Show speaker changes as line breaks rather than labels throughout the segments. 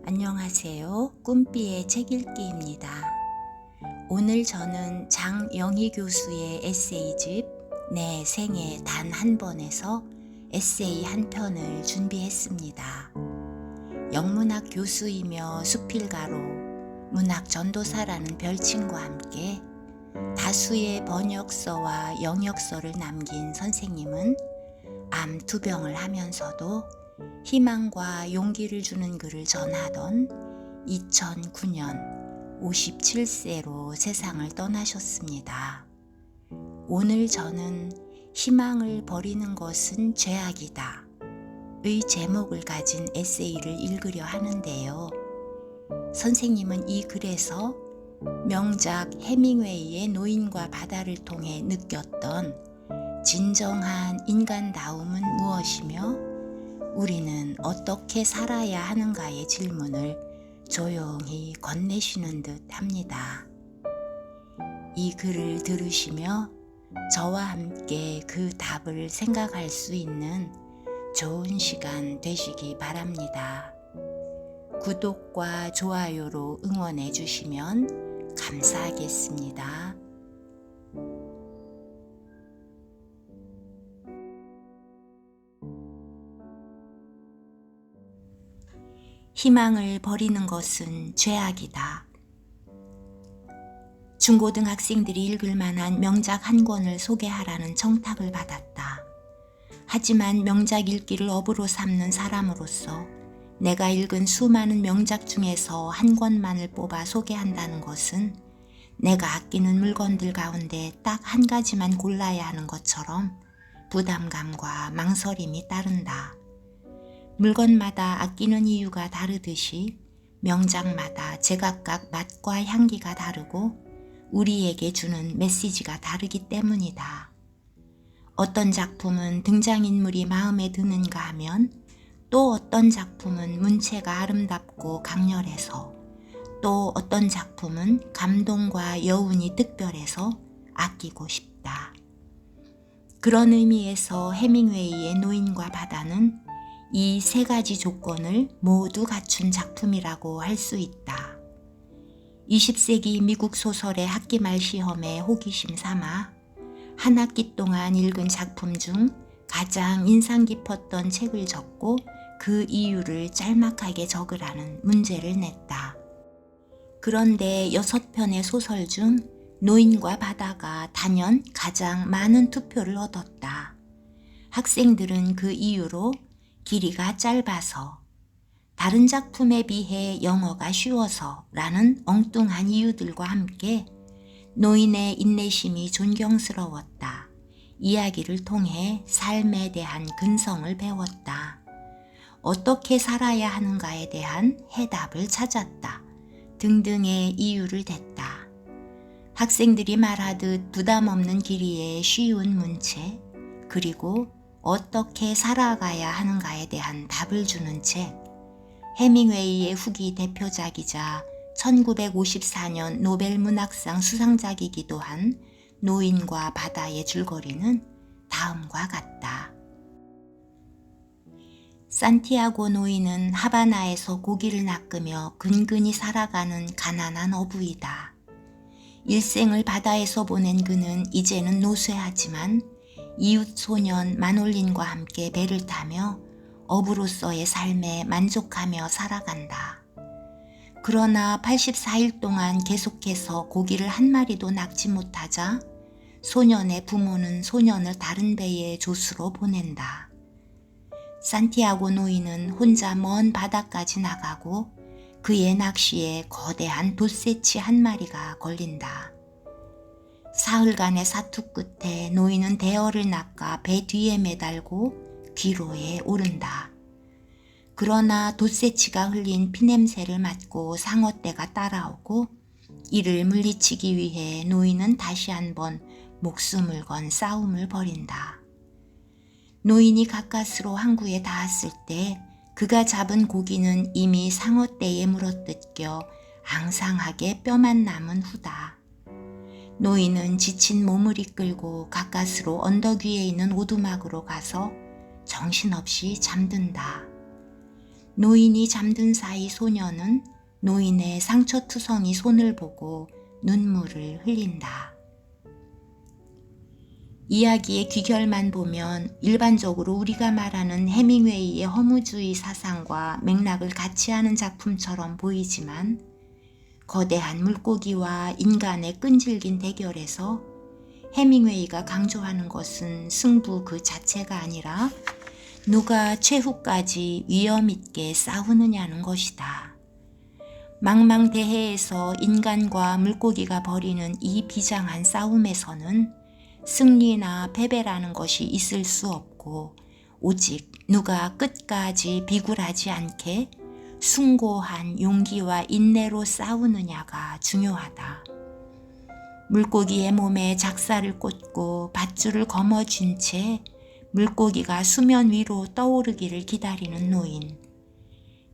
안녕하세요. 꿈비의 책 읽기입니다. 오늘 저는 장영희 교수의 에세이집 내 생애 단 한 번에서 에세이 한 편을 준비했습니다. 영문학 교수이며 수필가로 문학 전도사라는 별칭과 함께 다수의 번역서와 영역서를 남긴 선생님은 암 투병을 하면서도 희망과 용기를 주는 글을 전하던 2009년 57세로 세상을 떠나셨습니다. 오늘 저는 희망을 버리는 것은 죄악이다 의 제목을 가진 에세이를 읽으려 하는데요. 선생님은 이 글에서 명작 해밍웨이의 노인과 바다를 통해 느꼈던 진정한 인간다움은 무엇이며 우리는 어떻게 살아야 하는가의 질문을 조용히 건네시는 듯 합니다. 이 글을 들으시며 저와 함께 그 답을 생각할 수 있는 좋은 시간 되시기 바랍니다. 구독과 좋아요로 응원해 주시면 감사하겠습니다. 희망을 버리는 것은 죄악이다. 중고등학생들이 읽을 만한 명작 한 권을 소개하라는 청탁을 받았다. 하지만 명작 읽기를 업으로 삼는 사람으로서 내가 읽은 수많은 명작 중에서 한 권만을 뽑아 소개한다는 것은 내가 아끼는 물건들 가운데 딱 한 가지만 골라야 하는 것처럼 부담감과 망설임이 따른다. 물건마다 아끼는 이유가 다르듯이 명작마다 제각각 맛과 향기가 다르고 우리에게 주는 메시지가 다르기 때문이다. 어떤 작품은 등장인물이 마음에 드는가 하면 또 어떤 작품은 문체가 아름답고 강렬해서 또 어떤 작품은 감동과 여운이 특별해서 아끼고 싶다. 그런 의미에서 해밍웨이의 노인과 바다는 이 세 가지 조건을 모두 갖춘 작품이라고 할 수 있다. 20세기 미국 소설의 학기말 시험에 호기심 삼아 한 학기 동안 읽은 작품 중 가장 인상 깊었던 책을 적고 그 이유를 짤막하게 적으라는 문제를 냈다. 그런데 6편의 소설 중 노인과 바다가 단연 가장 많은 투표를 얻었다. 학생들은 그 이유로 길이가 짧아서, 다른 작품에 비해 영어가 쉬워서 라는 엉뚱한 이유들과 함께 노인의 인내심이 존경스러웠다. 이야기를 통해 삶에 대한 근성을 배웠다. 어떻게 살아야 하는가에 대한 해답을 찾았다. 등등의 이유를 댔다. 학생들이 말하듯 부담 없는 길이의 쉬운 문체, 그리고 어떻게 살아가야 하는가에 대한 답을 주는 책, 해밍웨이의 후기 대표작이자 1954년 노벨 문학상 수상작이기도 한 노인과 바다의 줄거리는 다음과 같다. 산티아고 노인은 하바나에서 고기를 낚으며 근근히 살아가는 가난한 어부이다. 일생을 바다에서 보낸 그는 이제는 노쇠하지만 이웃 소년 마놀린과 함께 배를 타며 어부로서의 삶에 만족하며 살아간다. 그러나 84일 동안 계속해서 고기를 한 마리도 낚지 못하자 소년의 부모는 소년을 다른 배의 조수로 보낸다. 산티아고 노인은 혼자 먼 바다까지 나가고 그의 낚시에 거대한 돛새치 한 마리가 걸린다. 사흘간의 사투 끝에 노인은 대어를 낚아 배 뒤에 매달고 귀로에 오른다. 그러나 돛새치가 흘린 피냄새를 맡고 상어떼가 따라오고 이를 물리치기 위해 노인은 다시 한번 목숨을 건 싸움을 벌인다. 노인이 가까스로 항구에 닿았을 때 그가 잡은 고기는 이미 상어떼에 물어뜯겨 앙상하게 뼈만 남은 후다. 노인은 지친 몸을 이끌고 가까스로 언덕 위에 있는 오두막으로 가서 정신없이 잠든다. 노인이 잠든 사이 소녀는 노인의 상처투성이 손을 보고 눈물을 흘린다. 이야기의 귀결만 보면 일반적으로 우리가 말하는 해밍웨이의 허무주의 사상과 맥락을 같이 하는 작품처럼 보이지만 거대한 물고기와 인간의 끈질긴 대결에서 해밍웨이가 강조하는 것은 승부 그 자체가 아니라 누가 최후까지 위험 있게 싸우느냐는 것이다. 망망대해에서 인간과 물고기가 벌이는 이 비장한 싸움에서는 승리나 패배라는 것이 있을 수 없고 오직 누가 끝까지 비굴하지 않게 숭고한 용기와 인내로 싸우느냐가 중요하다. 물고기의 몸에 작사를 꽂고 밧줄을 거머쥔 채 물고기가 수면 위로 떠오르기를 기다리는 노인.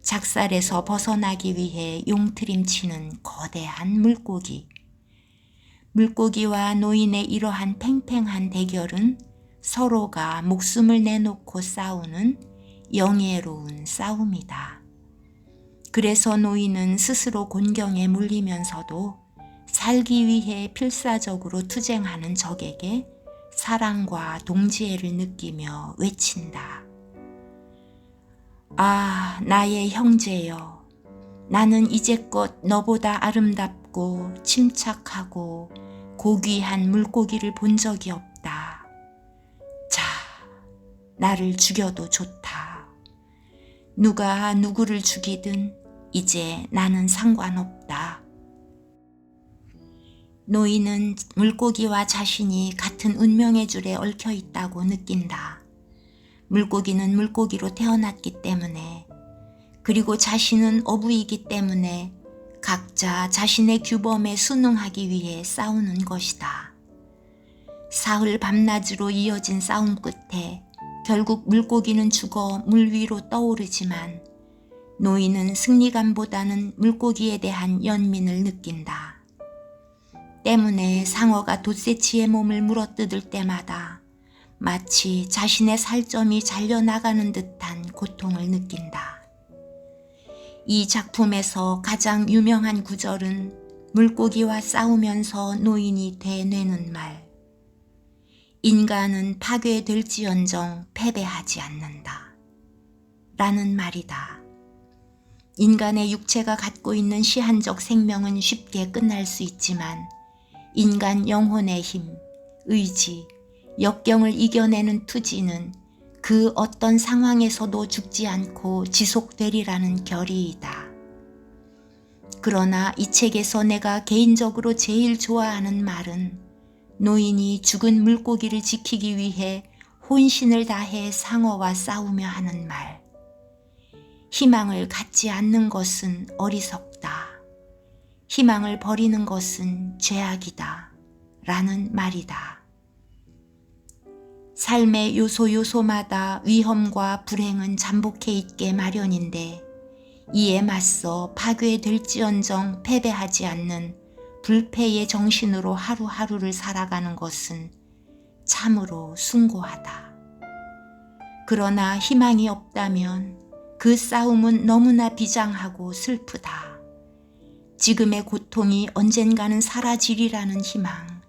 작살에서 벗어나기 위해 용트림치는 거대한 물고기. 물고기와 노인의 이러한 팽팽한 대결은 서로가 목숨을 내놓고 싸우는 영예로운 싸움이다. 그래서 노인은 스스로 곤경에 몰리면서도 살기 위해 필사적으로 투쟁하는 적에게 사랑과 동지애를 느끼며 외친다. 아, 나의 형제여, 나는 이제껏 너보다 아름답고 침착하고 고귀한 물고기를 본 적이 없다. 자, 나를 죽여도 좋다. 누가 누구를 죽이든 이제 나는 상관없다. 노인은 물고기와 자신이 같은 운명의 줄에 얽혀 있다고 느낀다. 물고기는 물고기로 태어났기 때문에, 그리고 자신은 어부이기 때문에 각자 자신의 규범에 순응하기 위해 싸우는 것이다. 사흘 밤낮으로 이어진 싸움 끝에 결국 물고기는 죽어 물 위로 떠오르지만 노인은 승리감보다는 물고기에 대한 연민을 느낀다. 때문에 상어가 돛새치의 몸을 물어뜯을 때마다 마치 자신의 살점이 잘려나가는 듯한 고통을 느낀다. 이 작품에서 가장 유명한 구절은 물고기와 싸우면서 노인이 되뇌는 말. 인간은 파괴될지언정 패배하지 않는다. 라는 말이다. 인간의 육체가 갖고 있는 시한적 생명은 쉽게 끝날 수 있지만 인간 영혼의 힘, 의지, 역경을 이겨내는 투지는 그 어떤 상황에서도 죽지 않고 지속되리라는 결의이다. 그러나 이 책에서 내가 개인적으로 제일 좋아하는 말은 노인이 죽은 물고기를 지키기 위해 혼신을 다해 상어와 싸우며 하는 말. 희망을 갖지 않는 것은 어리석다. 희망을 버리는 것은 죄악이다. 라는 말이다. 삶의 요소마다 위험과 불행은 잠복해 있게 마련인데 이에 맞서 파괴될지언정 패배하지 않는 불패의 정신으로 하루하루를 살아가는 것은 참으로 숭고하다. 그러나 희망이 없다면 그 싸움은 너무나 비장하고 슬프다. 지금의 고통이 언젠가는 사라지리라는 희망,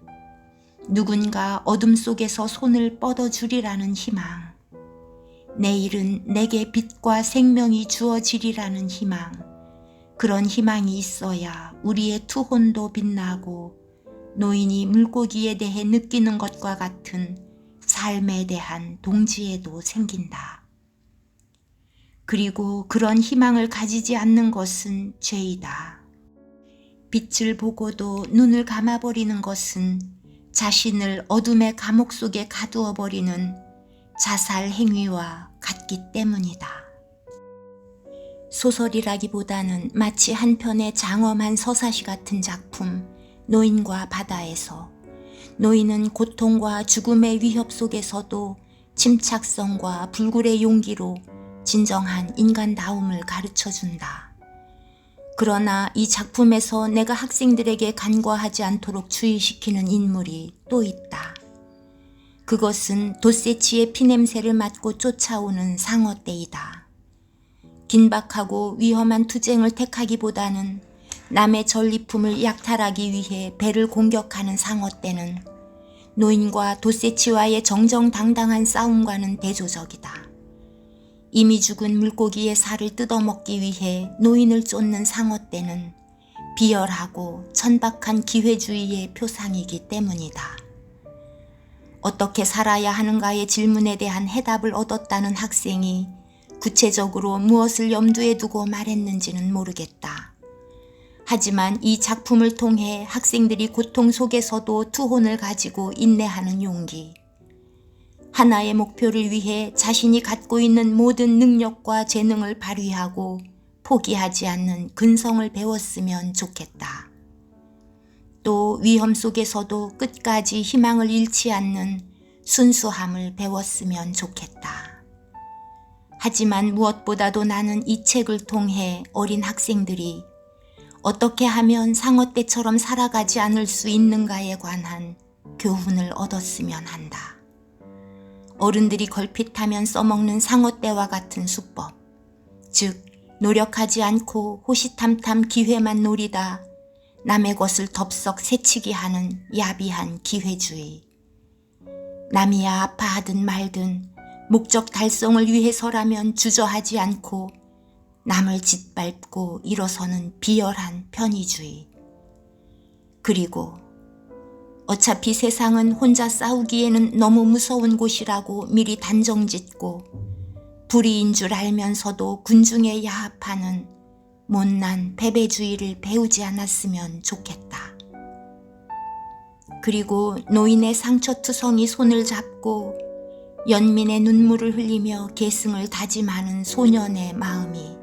누군가 어둠 속에서 손을 뻗어주리라는 희망, 내일은 내게 빛과 생명이 주어지리라는 희망, 그런 희망이 있어야 우리의 투혼도 빛나고 노인이 물고기에 대해 느끼는 것과 같은 삶에 대한 동지애도 생긴다. 그리고 그런 희망을 가지지 않는 것은 죄이다. 빛을 보고도 눈을 감아버리는 것은 자신을 어둠의 감옥 속에 가두어버리는 자살 행위와 같기 때문이다. 소설이라기보다는 마치 한 편의 장엄한 서사시 같은 작품 노인과 바다에서 노인은 고통과 죽음의 위협 속에서도 침착성과 불굴의 용기로 진정한 인간다움을 가르쳐준다. 그러나 이 작품에서 내가 학생들에게 간과하지 않도록 주의시키는 인물이 또 있다. 그것은 돛새치의 피냄새를 맡고 쫓아오는 상어떼이다. 긴박하고 위험한 투쟁을 택하기보다는 남의 전리품을 약탈하기 위해 배를 공격하는 상어떼는 노인과 도세치와의 정정당당한 싸움과는 대조적이다. 이미 죽은 물고기의 살을 뜯어먹기 위해 노인을 쫓는 상어떼는 비열하고 천박한 기회주의의 표상이기 때문이다. 어떻게 살아야 하는가의 질문에 대한 해답을 얻었다는 학생이 구체적으로 무엇을 염두에 두고 말했는지는 모르겠다. 하지만 이 작품을 통해 학생들이 고통 속에서도 투혼을 가지고 인내하는 용기, 하나의 목표를 위해 자신이 갖고 있는 모든 능력과 재능을 발휘하고 포기하지 않는 근성을 배웠으면 좋겠다. 또 위험 속에서도 끝까지 희망을 잃지 않는 순수함을 배웠으면 좋겠다. 하지만 무엇보다도 나는 이 책을 통해 어린 학생들이 어떻게 하면 상어떼처럼 살아가지 않을 수 있는가에 관한 교훈을 얻었으면 한다. 어른들이 걸핏하면 써먹는 상어떼와 같은 수법, 즉 노력하지 않고 호시탐탐 기회만 노리다 남의 것을 덥석 새치기 하는 야비한 기회주의. 남이야 아파하든 말든 목적 달성을 위해서라면 주저하지 않고 남을 짓밟고 일어서는 비열한 편의주의. 그리고 어차피 세상은 혼자 싸우기에는 너무 무서운 곳이라고 미리 단정짓고 불의인 줄 알면서도 군중에 야합하는 못난 패배주의를 배우지 않았으면 좋겠다. 그리고 노인의 상처투성이 손을 잡고 연민의 눈물을 흘리며 계승을 다짐하는 소년의 마음이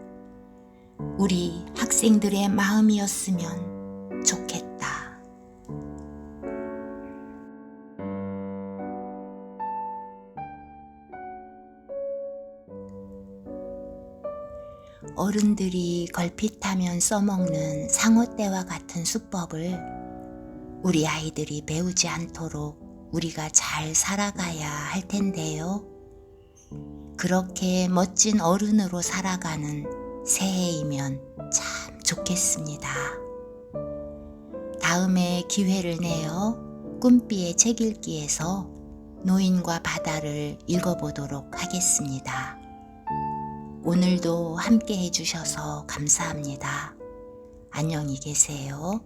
우리 학생들의 마음이었으면 좋겠다. 어른들이 걸핏하면 써먹는 상어떼와 같은 수법을 우리 아이들이 배우지 않도록 우리가 잘 살아가야 할 텐데요. 그렇게 멋진 어른으로 살아가는 새해이면 참 좋겠습니다. 다음에 기회를 내어 꿈비의 책 읽기에서 노인과 바다를 읽어보도록 하겠습니다. 오늘도 함께 해주셔서 감사합니다. 안녕히 계세요.